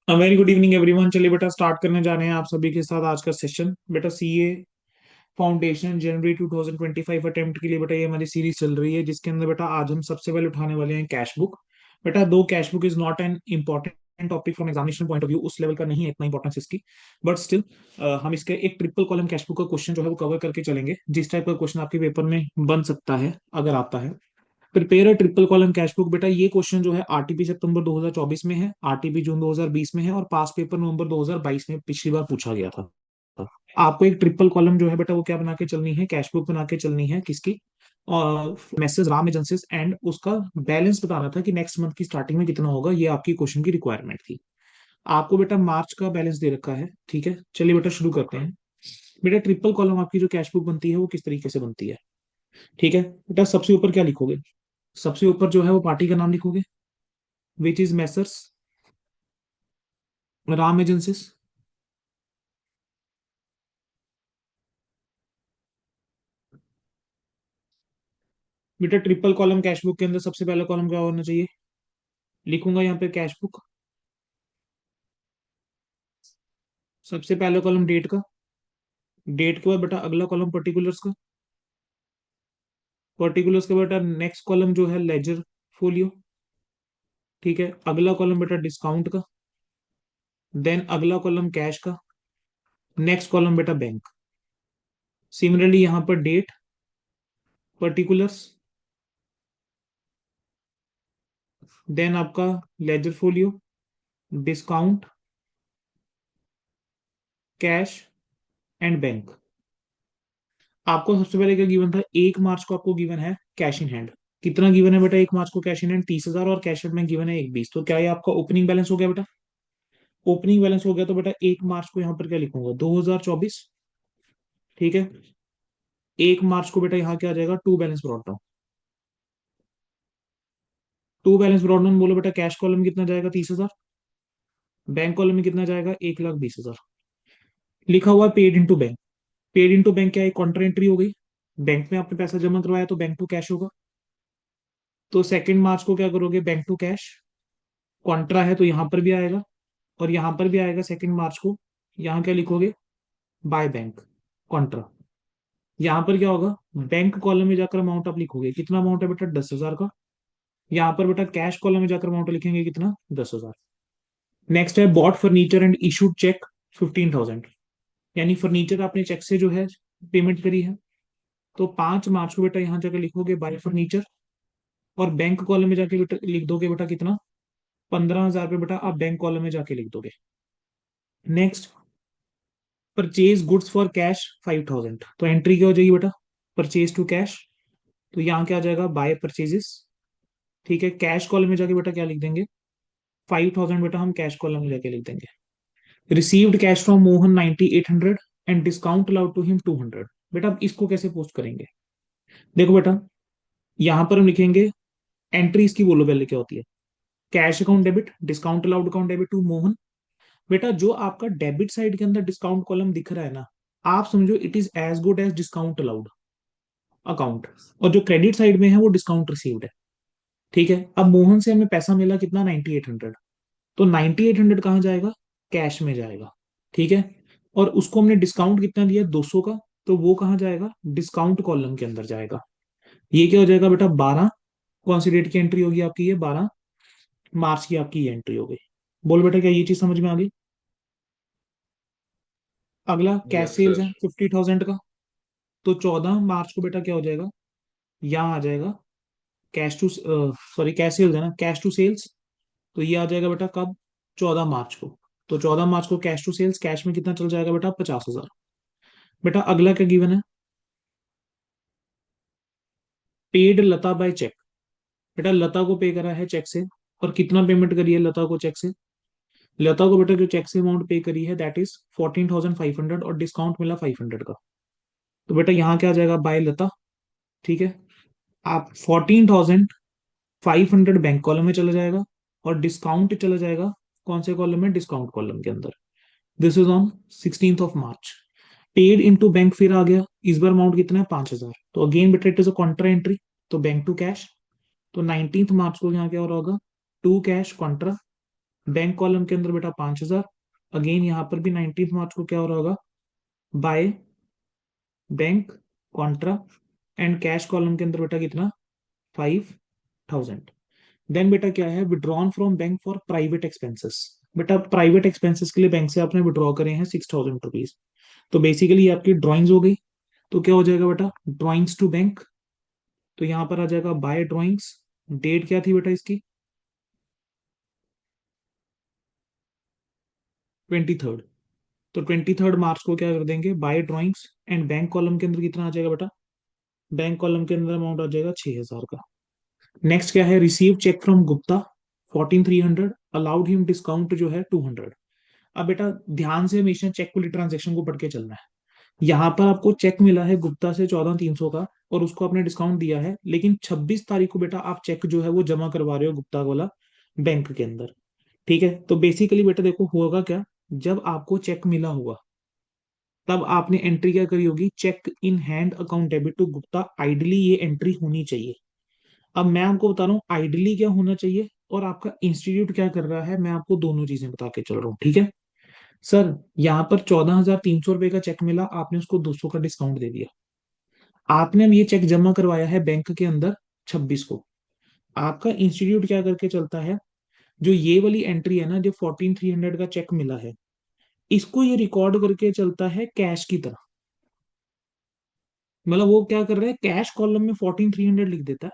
Very good evening everyone. चलिए बेटा start करने जा रहे हैं आप सभी के साथ आज का सेशन। बेटा सीए फाउंडेशन जनवरी 2025 अटेम्प्ट के लिए बेटा ये हमारी सीरीज चल रही है, जिसके अंदर बेटा आज हम सबसे पहले उठाने वाले हैं कैश बुक। बेटा दो cash book is not an important topic from examination point of view, उस लेवल का नहीं है इतना इंपॉर्टेंस इसकी। बट स्टिल हम इसके एक ट्रिपल कॉलम कैश बुक का क्वेश्चन जो है वो कवर करके चलेंगे, जिस टाइप का क्वेश्चन आपके पेपर में बन सकता है अगर आता है। Prepare a triple column cash book. बेटा ये क्वेश्चन जो है आरटीपी सितंबर 2024 में है, आरटीपी जून 2020 में है और पास पेपर नवंबर 2022 में पिछली बार पूछा गया था। आपको एक ट्रिपल कॉलम जो है बेटा वो क्या बना के चलनी है, कैश बुक बना के चलनी है किसकी, और मैसेज राम एजेंसीज, एंड उसका बैलेंस बताना था कि नेक्स्ट मंथ की स्टार्टिंग में कितना होगा। ये आपकी क्वेश्चन की रिक्वायरमेंट थी। आपको बेटा मार्च का बैलेंस दे रखा है, ठीक है। चलिए बेटा शुरू करते हैं। बेटा ट्रिपल कॉलम आपकी जो कैश बुक बनती है वो किस तरीके से बनती है, ठीक है। बेटा सबसे ऊपर क्या लिखोगे, सबसे ऊपर जो है वो पार्टी का नाम लिखोगे, which is Messrs Ram agencies. बेटा ट्रिपल कॉलम कैश बुक के अंदर सबसे पहला कॉलम क्या होना चाहिए, लिखूंगा यहाँ पे कैश बुक। सबसे पहला कॉलम डेट का, डेट के बाद बेटा अगला कॉलम पर्टिकुलर्स का, पर्टिकुलर्स के बेटा नेक्स्ट कॉलम जो है लेजर फोलियो, ठीक है। अगला कॉलम बेटा डिस्काउंट का, देन अगला कॉलम कैश का, नेक्स्ट कॉलम बेटा बैंक। सिमिलरली यहाँ पर डेट, पर्टिकुलर्स, देन आपका ledger folio, discount, cash and bank. आपको सबसे पहले क्या गिवन था, 1 मार्च को आपको गिवन है कैश इन हैंड। कितना गिवन है बेटा 1 मार्च को कैश इन हैंड, 30,000, और कैश में गिवन है 1,20। तो क्या ये आपका ओपनिंग बैलेंस हो गया बेटा, ओपनिंग बैलेंस हो गया। तो बेटा 1 मार्च को यहाँ पर क्या लिखूंगा, 2024, ठीक है। 1 मार्च को बेटा यहाँ क्या आ जाएगा, to balance brought down. To balance brought down बोलो बेटा, कैश कॉलम में कितना जाएगा, 30,000, बैंक कॉलम में कितना जाएगा, 1,20,000। लिखा हुआ paid into bank. Paid into bank क्या है, कॉन्ट्रा एंट्री हो गई। बैंक में आपने पैसा जमा करवाया तो बैंक टू कैश होगा। तो 2 मार्च को क्या करोगे, बैंक टू कैश। कॉन्ट्रा है तो यहां पर भी आएगा और यहां पर भी आएगा 2 मार्च को। यहाँ क्या लिखोगे, बाय बैंक कॉन्ट्रा। यहाँ पर क्या होगा, बैंक कॉलम में जाकर अमाउंट आप लिखोगे, कितना अमाउंट है बेटा, 10,000 का। यहाँ पर बेटा कैश कॉलम में जाकर अमाउंट लिखेंगे कितना, 10,000। नेक्स्ट है bought furniture and issued cheque 15,000, यानी फर्नीचर आपने चेक से जो है पेमेंट करी है। तो 5 मार्च को बेटा यहाँ जाकर लिखोगे बाय फर्नीचर, और बैंक कॉलम में जाके बेटा लिख दोगे बेटा कितना, 15,000 पे बेटा आप बैंक कॉलम में जाके लिख दोगे। Next, purchase goods for cash 5,000। तो एंट्री क्या हो जाएगी बेटा, परचेज टू कैश। तो यहाँ क्या आ जाएगा, बाय परचेजेस, ठीक है। कैश कॉलम में जाके बेटा क्या लिख देंगे, 5,000 बेटा हम कैश कॉलम में जाके लिख देंगे। Received cash from Mohan 9,800 and discount allowed to him 200। बेटा अब इसको कैसे पोस्ट करेंगे, देखो बेटा यहाँ पर हम लिखेंगे, एंट्री इसकी बोलो पहले क्या होती है, cash account debit, discount allowed account debit to Mohan. बेटा जो आपका डेबिट साइड के अंदर डिस्काउंट कॉलम दिख रहा है ना, आप समझो it is as good as discount allowed account, और जो क्रेडिट साइड में है वो डिस्काउंट रिसीव्ड है, ठीक है। अब मोहन से हमें पैसा मिला कितना, 9,800। तो 9,800 कहाँ जाएगा, कैश में जाएगा, ठीक है। और उसको हमने डिस्काउंट कितना दिया, 200 का। तो वो कहाँ जाएगा, डिस्काउंट कॉलम के अंदर जाएगा। ये क्या हो जाएगा बेटा, 12 कौन सी डेट की एंट्री होगी आपकी, ये 12 मार्च की आपकी ये एंट्री हो गई। बोल बेटा क्या ये चीज समझ में आ गई। अगला कैश यस सेल्स सर। है 50,000 का। तो 14 मार्च को बेटा क्या हो जाएगा, यहाँ आ जाएगा cash to, sorry cash sales है ना, कैश टू सेल्स। तो ये आ जाएगा बेटा कब, 14 मार्च को। तो 14 मार्च को कैश टू सेल्स, कैश में कितना चल जाएगा बेटा, 50,000। बेटा अगला क्या गिवन है, पेड लता बाय चेक। बेटा लता को पे करा है चेक से, और कितना पेमेंट करी है लता को चेक से, लता को बेटा जो चेक से अमाउंट पे करी है दैट इज 14,500, और डिस्काउंट मिला 500 का। तो बेटा यहाँ क्या आ जाएगा, बाय लता, ठीक है। आप 14,500 बैंक कॉलम में चला जाएगा, और डिस्काउंट चला जाएगा कौन से कॉलम में, डिस्काउंट कॉलम के अंदर। This is on 16 March. Paid into bank फिर आ गया, इस बार अमाउंट कितना है, 5,000। तो अगेन बेटा it is a contra entry, तो बैंक टू कैश। तो 19 मार्च को यहाँ क्या हो रहा होगा, to cash contra, bank column के अंदर बेटा 5,000। अगेन यहाँ पर भी 19 मार्च को क्या हो रहा होगा, by bank Contra. And cash column के अंदर बेटा कितना, 5,000। देन बेटा क्या है, withdrawn from bank for private expenses. बेटा प्राइवेट एक्सपेंसेस के लिए बैंक से आपने विड्रॉ करे हैं 6,000 रुपीज। तो बेसिकली ये आपकी ड्रॉइंग्स हो गई। तो क्या हो जाएगा बेटा, ड्रॉइंग्स टू बैंक। तो यहाँ पर आ जाएगा बाय ड्रॉइंग्स। डेट क्या थी बेटा इसकी, 23rd। तो 23rd मार्च को क्या कर देंगे, by drawings. And bank column के अंदर कितना आ जाएगा बेटा, बैंक कॉलम के अंदर अमाउंट आ जाएगा 6,000 का। नेक्स्ट क्या है, receive cheque from Gupta 14,300, allowed him discount जो है 200। अब बेटा ध्यान से हमेशा चेक वाली ट्रांजेक्शन को पढ़ के चलना है। यहाँ पर आपको चेक मिला है गुप्ता से 14,300 का, और उसको आपने डिस्काउंट दिया है, लेकिन 26 तारीख को बेटा आप चेक जो है वो जमा करवा रहे हो गुप्ता वाला बैंक के अंदर। ठीक है, तो बेसिकली बेटा देखो होगा क्या, जब आपको चेक मिला होगा तब आपने एंट्री क्या करी होगी, cheque in hand account debit to Gupta. Ideally ये एंट्री होनी चाहिए। अब मैं आपको बता रहा हूँ आइडली क्या होना चाहिए और आपका इंस्टीट्यूट क्या कर रहा है, मैं आपको दोनों चीजें बता के चल रहा हूँ। ठीक है सर, यहाँ पर 14,300 रुपए का चेक मिला, आपने उसको 200 का डिस्काउंट दे दिया। आपने अब ये चेक जमा करवाया है बैंक के अंदर 26 को। आपका इंस्टीट्यूट क्या करके चलता है, जो ये वाली एंट्री है ना, जो 14,300 का चेक मिला है, इसको ये रिकॉर्ड करके चलता है कैश की तरह। मतलब वो क्या कर रहा है, कैश कॉलम में 14,300 लिख देता है,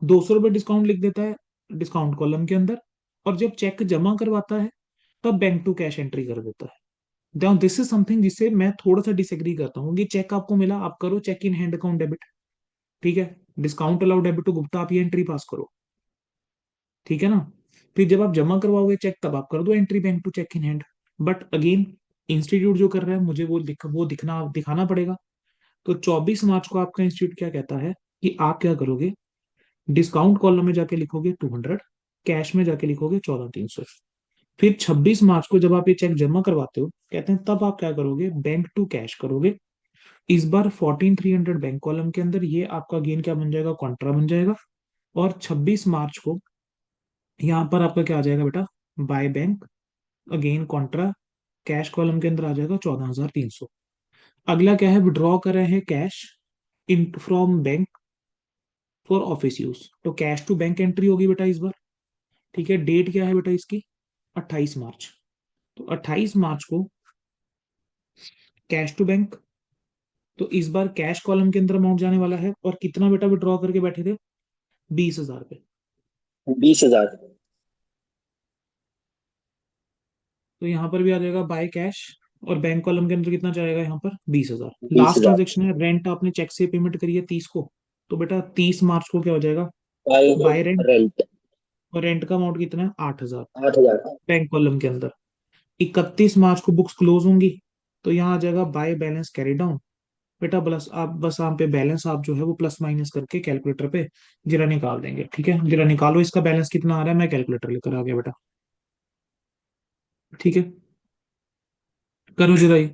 200 रुपये डिस्काउंट लिख देता है डिस्काउंट कॉलम के अंदर, और जब चेक जमा करवाता है तब बैंक टू कैश एंट्री कर देता है। नाउ दिस इज समथिंग जिससे मैं थोड़ा सा डिसएग्री करता हूँ कि चेक आपको मिला, आप करो cheque in hand account debit. ठीक है, discount allowed debit to Gupta, आप ये एंट्री पास करो। ठीक है ना, फिर जब आप जमा करवाओगे चेक तब आप कर दो entry bank to cheque in hand. But again institute जो कर रहा है मुझे वो दिखाना पड़ेगा। तो 24 मार्च को आपका इंस्टीट्यूट क्या कहता है कि आप क्या करोगे, डिस्काउंट कॉलम में जाके लिखोगे 200, कैश में जाके लिखोगे 14,300। फिर 26 मार्च को जब आप ये चेक जमा करवाते हो कहते हैं, तब आप क्या करोगे, बैंक टू कैश करोगे। इस बार 14,300 बैंक कॉलम के अंदर ये आपका गेन क्या बन जाएगा, कॉन्ट्रा बन जाएगा। और 26 मार्च को यहाँ पर आपका क्या आ जाएगा बेटा, by bank, again Contra, cash column के अंदर आ जाएगा 14,300। अगला क्या है, विड्रॉ कर रहे हैं cash in from bank for office use. तो कैश टू बैंक एंट्री होगी बेटा इस बार। ठीक है, डेट क्या है बेटा इसकी, 28 मार्च। तो 28 मार्च को कैश टू बैंक। तो इस बार कैश कॉलम के अंदर अमाउंट जाने वाला है, और कितना बेटा विड्रॉ करके बैठे थे, 20,000 पे। 20,000। तो यहाँ पर भी आ जाएगा बाय कैश, और बैंक कॉलम के अंदर कितना जाएगा यहाँ पर, 20,000। बीस लास्ट हजार ट्रांजेक्शन है, रेंट आपने चेक से पेमेंट करी है 30 को। तो बेटा 30 मार्च को क्या हो जाएगा, बाय बाय रेंट। रेंट और रेंट का अमाउंट कितना है, 8,000 8,000। बैंक कॉलम के अंदर। 31 मार्च को बुक्स क्लोज होंगी, तो यहाँ आ जाएगा बाय बैलेंस कैरी डाउन। बेटा बस आप पे बैलेंस आप जो है वो प्लस माइनस करके कैलकुलेटर पे जरा निकाल देंगे। ठीक है, जरा निकालो इसका बैलेंस कितना आ रहा है, मैं कैलकुलेटर लेकर आ गया बेटा। ठीक है, करो जरा ये,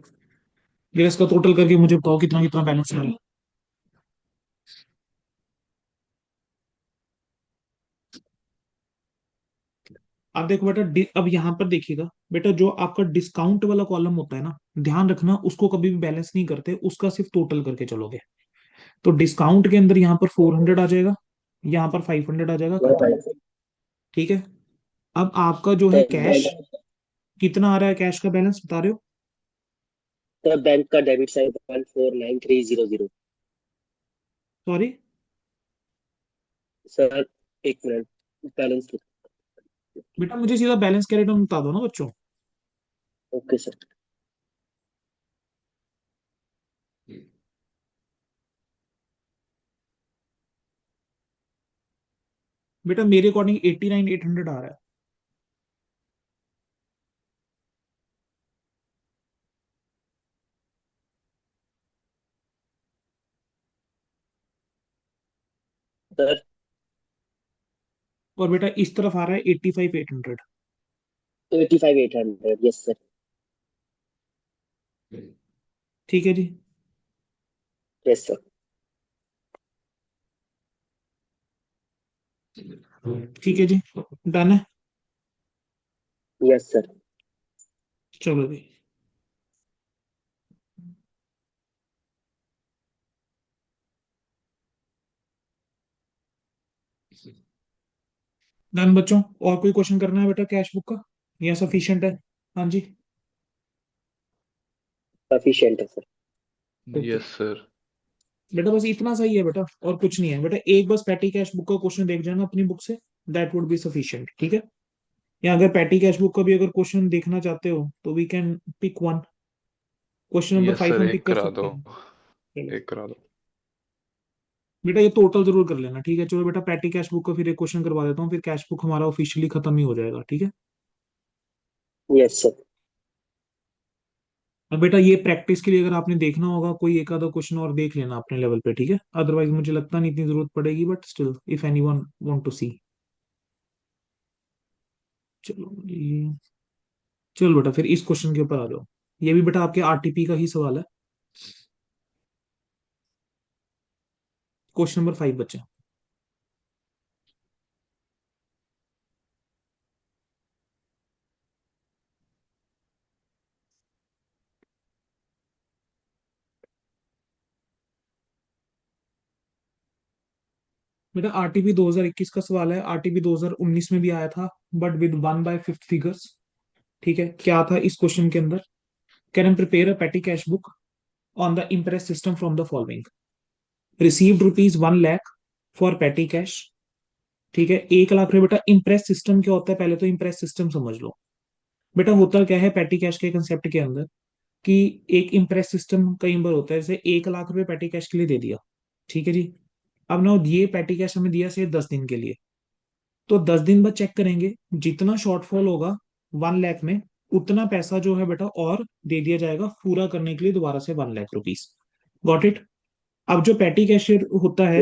जरा इसका टोटल करके मुझे बताओ कितना कितना बैलेंस आ रहा है। अब देखो बेटा अब यहाँ पर देखिएगा बेटा, जो आपका डिस्काउंट वाला कॉलम होता है ना, ध्यान रखना उसको कभी भी बैलेंस नहीं करते, उसका सिर्फ टोटल करके चलोगे। तो डिस्काउंट के अंदर यहाँ पर 400 आ जाएगा, यहाँ पर 500 आ जाएगा, खत्म। ठीक है, अब आपका जो है कैश, कितना आ रहा है कैश का बैलेंस बता रहे हो, तो बैंक का डेबिट साइड 149300। सॉरी। सर एक मिनट, बैलेंस। बेटा मुझे सीधा बैलेंस कैरी डाउन बता दो ना बच्चों। Okay sir. बेटा मेरे अकॉर्डिंग 89,800 आ रहा है। सर और बेटा इस तरफ आ रहा है 85,800। 85,800, यस सर। ठीक है जी, यस सर। ठीक है जी, डन है। Yes sir. चलो भाई, डन बच्चों। और कोई क्वेश्चन करना है बेटा कैश बुक का, या सफिशिएंट है? हाँ जी। सफिशिएंट है सर। Okay yes sir. बेटा, बस इतना सही है बेटा, और कुछ नहीं है बेटा। एक बस पैटी कैश बुक का क्वेश्चन देख जाना अपनी बुक से, दैट वुड बी सफिशिएंट, ठीक है? या अगर पैटी कैश बुक का भी अगर क्वेश्चन देखना चाहते हो तो we can pick one. Question number yes 5 sir, हम पिक एक कर करा सकते दो। हैं। चलो एक करा दो। बेटा, ये टोटल जरूर कर लेना, ठीक है? चलो बेटा, पैटी कैश बुक का फिर एक क्वेश्चन करवा देता हूँ, फिर कैश बुक हमारा ऑफिशियली खत्म ही हो जाएगा, ठीक है? Yes sir. अब बेटा, ये प्रैक्टिस के लिए अगर आपने देखना होगा कोई एक आधा क्वेश्चन और देख लेना अपने लेवल पे, ठीक है? अदरवाइज मुझे लगता नहीं इतनी जरूरत पड़ेगी, but still if anyone want to see. चलो ये, चलो बेटा फिर इस क्वेश्चन के ऊपर आ जाओ। ये भी बेटा आपके आरटीपी का ही सवाल है। क्वेश्चन नंबर 5 बच्चे। बेटा आरटीपी 2021 का सवाल है, आरटीपी 2019 में भी आया था, बट विद 1/5 फिगर्स। ठीक है, क्या था इस क्वेश्चन के अंदर? कैन एम प्रिपेयर अ पेटी cash book on the impress system from the following? Received ₹1 lakh for पेटी कैश। ठीक है, 1 लाख रुपए। बेटा इम्प्रेस सिस्टम क्या होता है, पहले तो इम्प्रेस सिस्टम समझ लो। बेटा होता क्या है पेटी कैश के कंसेप्ट के अंदर, कि एक इम्प्रेस सिस्टम कई बार होता है, जैसे 1 लाख रुपए पेटी कैश के लिए दे दिया, ठीक है जी। अब ना ये पेटी कैश हमें दिया से 10 दिन के लिए, तो 10 दिन बाद चेक करेंगे, जितना शॉर्टफॉल होगा 1 लाख में, उतना पैसा जो है बेटा और दे दिया जाएगा पूरा करने के लिए दोबारा से 1 लाख रुपीज। Got it? अब जो पैटी कैशियर होता है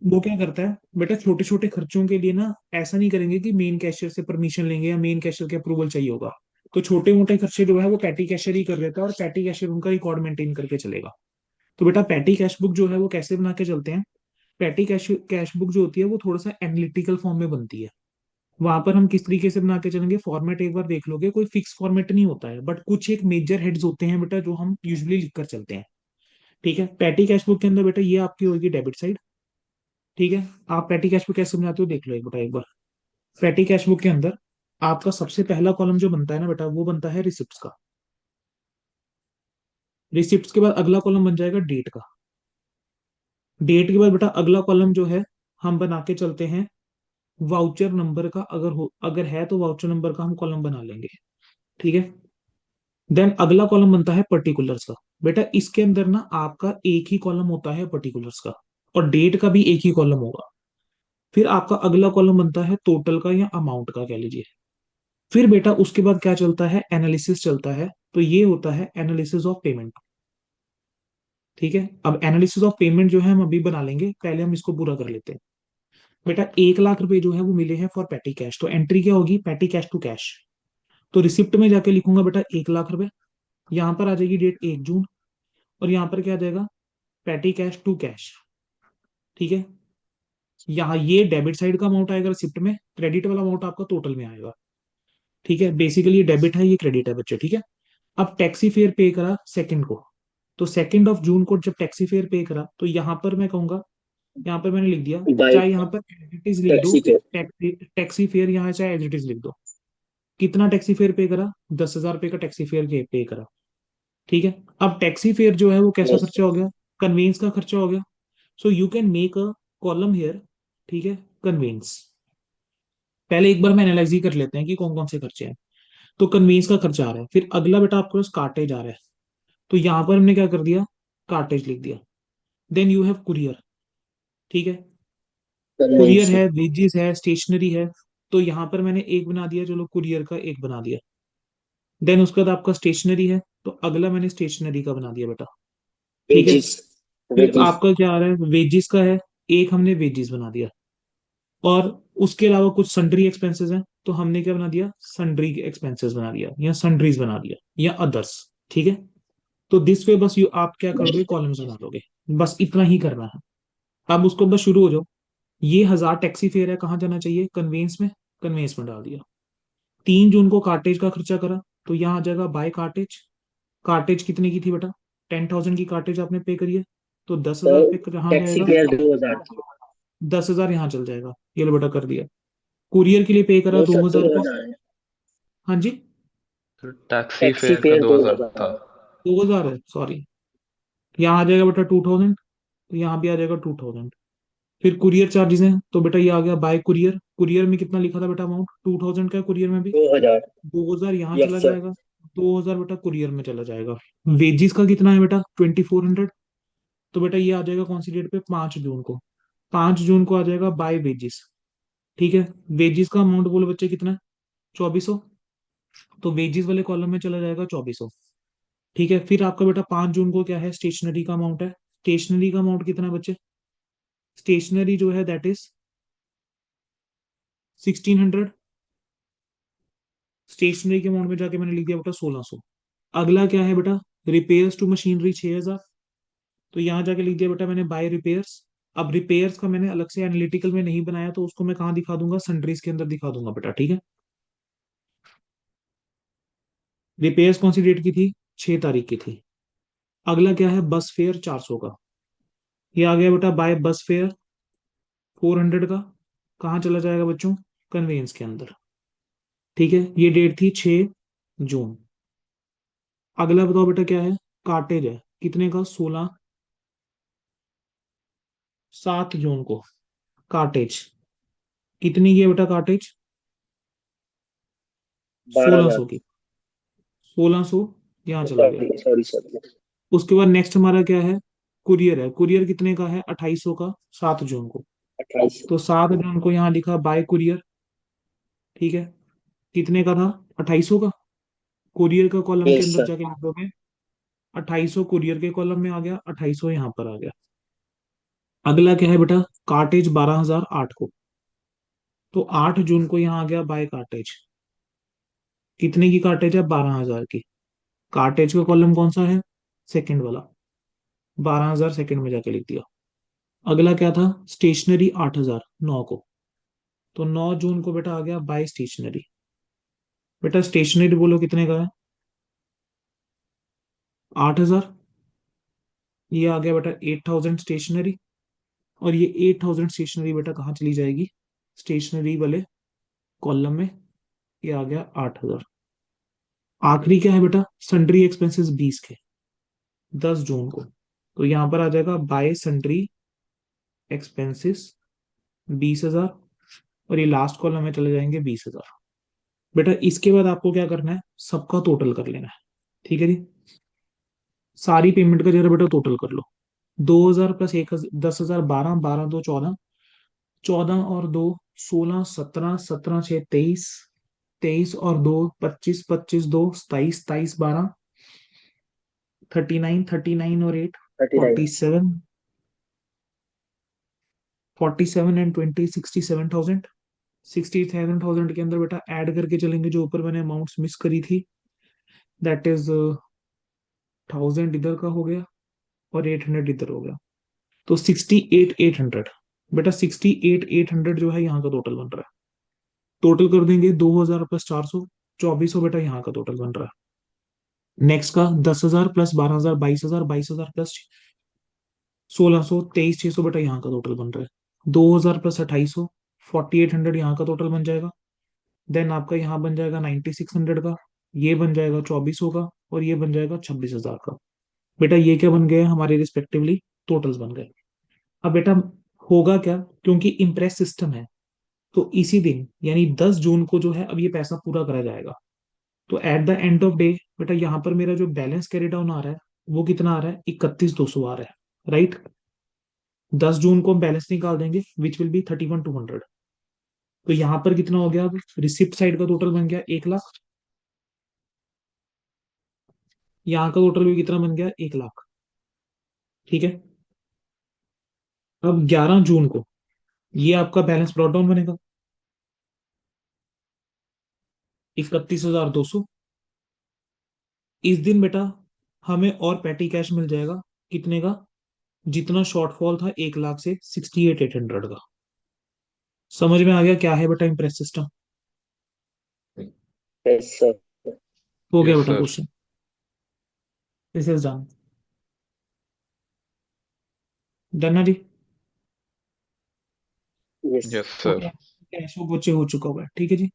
वो क्या करता है बेटा, छोटे छोटे खर्चों के लिए ना ऐसा नहीं करेंगे कि मेन कैशियर से परमिशन लेंगे या मेन कैशियर के अप्रूवल चाहिए होगा। तो छोटे मोटे खर्चे जो है वो पैटी कैशियर ही कर देता है, और पैटी कैशियर उनका रिकॉर्ड मेंटेन करके चलेगा। तो बेटा पैटी कैश बुक जो है वो कैसे बना के चलते हैं? पैटी कैश कैश बुक जो होती है वो थोड़ा सा एनालिटिकल फॉर्म में बनती है। वहां पर हम किस तरीके से बना के चलेंगे, फॉर्मेट एक बार देख लोगे, कोई फिक्स फॉर्मेट नहीं होता है, बट कुछ एक मेजर हेड्स होते हैं बेटा जो हम यूजुअली लिख कर चलते हैं। ठीक है, पैटी कैश बुक के अंदर बेटा ये आपकी होगी डेबिट साइड। ठीक है, आप पैटी कैश बुक कैसे बनाते हो देख लो एक बेटा एक बार। पैटी कैश बुक के अंदर आपका सबसे पहला कॉलम जो बनता है ना बेटा, वो बनता है रिसिप्ट्स का। रिसिप्ट्स के बाद अगला कॉलम बन जाएगा डेट का। डेट के बाद बेटा अगला कॉलम जो है हम बना के चलते हैं वाउचर नंबर का, अगर है तो वाउचर नंबर का हम कॉलम बना लेंगे। ठीक है, देन अगला कॉलम बनता है पर्टिकुलर्स का। बेटा इसके अंदर ना आपका एक ही कॉलम होता है पर्टिकुलर्स का, और डेट का भी एक ही कॉलम होगा। फिर आपका अगला कॉलम बनता है टोटल का या अमाउंट का कह लीजिए। फिर बेटा उसके बाद क्या चलता है, एनालिसिस चलता है। तो ये होता है एनालिसिस ऑफ पेमेंट। ठीक है, अब एनालिसिस ऑफ पेमेंट जो है हम अभी बना लेंगे, पहले हम इसको पूरा कर लेते हैं। बेटा 1 लाख रुपए जो है वो मिले हैं फॉर पैटी कैश, तो एंट्री क्या होगी, पैटी कैश टू कैश। तो रिसिप्ट में जाके लिखूंगा बेटा 1 लाख रुपए, यहाँ पर आ जाएगी डेट 1 जून, और यहाँ पर क्या आ जाएगा, पैटी कैश टू कैश। ठीक है, यहाँ ये डेबिट साइड का अमाउंट आएगा रिसिप्ट में, क्रेडिट वाला अमाउंट आपका टोटल में आएगा। ठीक है, बेसिकली ये डेबिट है ये क्रेडिट है बच्चे, ठीक है? अब टैक्सी फेयर पे करा सेकंड को, तो 2 ऑफ जून को जब टैक्सी फेयर पे करा, तो यहाँ पर मैं कहूंगा, यहाँ पर मैंने लिख दिया, बाय चाहे यहाँ पर एज इट इज लिख दो, taxi fare. Taxi taxi fare यहाँ चाहे एज इट इज लिख दो। कितना टैक्सी फेयर पे करा, 10,000 रुपए का टैक्सी फेयर पे करा। ठीक है, अब टैक्सी फेयर जो है वो कैसा यस खर्चा हो गया, कन्वेंस का खर्चा हो गया। So you can make a column here. ठीक है, कन्वेंस। पहले एक बार मैं एनालाइज ही कर लेते हैं कि कौन कौन से खर्चे हैं। तो कन्वेंस का खर्चा आ रहा है, फिर अगला बेटा आपके पास कार्टेज आ रहा है, तो यहां पर हमने क्या कर दिया, कार्टेज लिख दिया। Then you have courier. ठीक है, कुरियर कन्वेंस। है, वेजेस है, स्टेशनरी है, तो यहां पर मैंने एक बना दिया, चलो कुरियर का एक बना दिया। देन उसके बाद आपका स्टेशनरी है, तो अगला मैंने स्टेशनरी का बना दिया बेटा। ठीक है, वेजिस। फिर वेजिस। आपका क्या आ रहा है, वेजेस का है, एक हमने वेजेस बना दिया। और उसके अलावा कुछ सन्ड्री एक्सपेंसेस हैं, तो हमने क्या बना दिया, सन्ड्री एक्सपेंसेस बना दिया, या सन्ड्रीज बना दिया, या अदर्स। ठीक है, तो दिस वे बस यू आप क्या करोगे, कॉलम्स बना दोगे। बस इतना ही करना है। अब उसको बस शुरू हो जाओ। ये 1000 टैक्सी फेयर है, कहाँ जाना चाहिए, कन्वेंस में। कन्वेंस में डाल दिया। 3 जून को कार्टेज का खर्चा करा, तो यहाँ आ जाएगा बाय कार्टेज। कार्टेज कितने की थी बेटा? 10,000 की कार्टेज आपने पे करी है, तो दस तो हजार पे कहाँ टैक्सी जाएगा? फेयर 2000 की। 10,000 यहाँ चल जाएगा, ये लो बेटा कर दिया। कुरियर के लिए पे करा वो सर 2,000 का। 2000 है। हाँ जी, टैक्सी टैक्सी फेयर का फेयर 2000 2000 था। है। 2,000 है, सॉरी। यहाँ आ जाएगा बेटा 2,000, तो यहाँ भी आ जाएगा 2,000। फिर कुरियर चार्जेस हैं, तो बेटा ये आ गया बाय कुरियर। कुरियर में कितना लिखा था बेटा अमाउंट? 2,000 का, कुरियर में भी 2000। 2,000 यहाँ चला यस सर। जाएगा, 2,000 बेटा कुरियर में चला जाएगा। वेजिस का कितना है बेटा? 2,400। तो बेटा ये आ जाएगा कौन सी डेट पे? 5 जून को। 5 जून को आ जाएगा बाय वेजिस। ठीक है, वेजिस का अमाउंट बोलो बच्चे कितना है? 2,400। तो वेजिस वाले कॉलम में चला जाएगा 2,400। ठीक है, फिर आपका बेटा 5 जून को क्या है? स्टेशनरी का अमाउंट है। स्टेशनरी का अमाउंट कितना है बच्चे? स्टेशनरी जो है दैट इज 1,600। स्टेशनरी के अमाउंट में जाके मैंने लिख दिया बेटा 1,600। अगला क्या है बेटा? Repairs to machinery 6,000। तो यहाँ जाके लिख दिया बेटा मैंने बाय रिपेयर्स। अब रिपेयर्स का मैंने अलग से एनालिटिकल में नहीं बनाया, तो उसको मैं कहाँ दिखा दूंगा? सन्ड्रीज के अंदर दिखा दूंगा बेटा, ठीक है। रिपेयर्स कौन सी डेट की थी? 6 तारीख की थी। अगला क्या है? बस फेयर 400 का। ये आ गया बेटा बाय बस फेयर 400 का। कहाँ चला जाएगा बच्चों? कन्वेंस के अंदर। ठीक है, ये डेट थी 6 जून। अगला बताओ बेटा क्या है? कार्टेज है कितने का? 7 जून को कार्टेज कितनी की है बेटा? कार्टेज 12,000। 1,600 की। 1,600 यहाँ चला गया। Sorry sorry sorry. उसके बाद नेक्स्ट हमारा क्या है? कुरियर है। कुरियर कितने का है? 2,800 का, 7 जून को। 28। तो 7 जून को यहाँ लिखा बाय कुरियर। ठीक है, कितने का था? 2,800 का। कुरियर का कॉलम के यस अंदर सर। जाके लिख दोगे। 2,800 कुरियर के कॉलम में आ गया, 2,800 यहाँ पर आ गया। अगला क्या है बेटा? कार्टेज 12,008 को। तो 8 जून को यहाँ आ गया बाय कार्टेज। कितने की कार्टेज है? 12,000 की। कार्टेज का कॉलम कौन सा है? सेकंड वाला। 12,000 सेकंड में जाके लिख दिया। अगला क्या था? स्टेशनरी 8,000 9 को। तो 9 जून को बेटा आ गया बाय स्टेशनरी। बेटा स्टेशनरी बोलो कितने का है? 8,000। ये आ गया बेटा 8,000 स्टेशनरी। और ये 8,000 स्टेशनरी बेटा कहाँ चली जाएगी? स्टेशनरी वाले कॉलम में। ये आ गया 8,000। आखिरी क्या है बेटा? सन्ड्री एक्सपेंसेस 20 के, 10 जून को। तो यहाँ पर आ जाएगा बाय सन्ड्री एक्सपेंसेस 20,000। और ये लास्ट कॉलम में चले जाएंगे 20,000। बेटा इसके बाद आपको क्या करना है? सबका टोटल कर लेना है। ठीक है जी, सारी पेमेंट का जरा बेटा टोटल कर लो। 2,000 प्लस 10,000, 12, 12 दो 14, 14 और दो 16, 17, 17 छः 23, 23 और दो 25, 25 दो 27, 27 12, 39, 39 और 8 39। 47, 47 एंड 20 67,000। 67,000 के अंदर बेटा ऐड करके चलेंगे जो ऊपर मैंने अमाउंट्स मिस करी थी, दैट इज 1,000 इधर का हो गया और 800 इधर हो गया। तो 68,800। बेटा 68,800 जो है यहाँ का टोटल बन रहा है। टोटल कर देंगे 2,000 प्लस 400, 2,400 बेटा यहाँ का टोटल बन रहा है। नेक्स्ट का 10,000 प्लस 12,000, 22,000, 22,000 प्लस 1,600, 23,600 बेटा यहाँ का टोटल बन रहा है। 2,000 प्लस 2,800, 4,800 यहाँ का टोटल बन जाएगा। देन आपका यहाँ बन जाएगा 9,600 का। ये बन जाएगा 2,400 का। और ये बन जाएगा 26,000 का। बेटा ये क्या बन गए? हमारे रिस्पेक्टिवली टोटल्स बन गए। अब बेटा होगा क्या? क्योंकि इम्प्रेस सिस्टम है, तो इसी दिन यानी 10 जून को जो है अब ये पैसा पूरा करा जाएगा। तो at the end of day बेटा यहाँ पर मेरा जो बैलेंस कैरी डाउन आ रहा है वो कितना आ रहा है? 31,200 आ रहा है, राइट। 10 जून को हम बैलेंस निकाल देंगे विच विल बी 31,200। तो यहाँ पर कितना हो गया? अब रिसिप्ट साइड का टोटल बन गया 1,00,000। यहाँ का टोटल भी कितना बन गया? 1,00,000। ठीक है, अब 11 जून को ये आपका बैलेंस ब्रॉट डाउन बनेगा 31,200। इस दिन बेटा हमें और पेटी कैश मिल जाएगा कितने का? जितना शॉर्टफॉल था 1,00,000 से 68,800 का। समझ में आ गया क्या है बेटा इम्प्रेस सिस्टम? Yes sir. हो गया Yes, बेटा sir. Question, this is done. Done ना जी? यस। Yes, हो sir. गया, कैश वो बच्चे हो चुका हुआ है, ठीक है जी।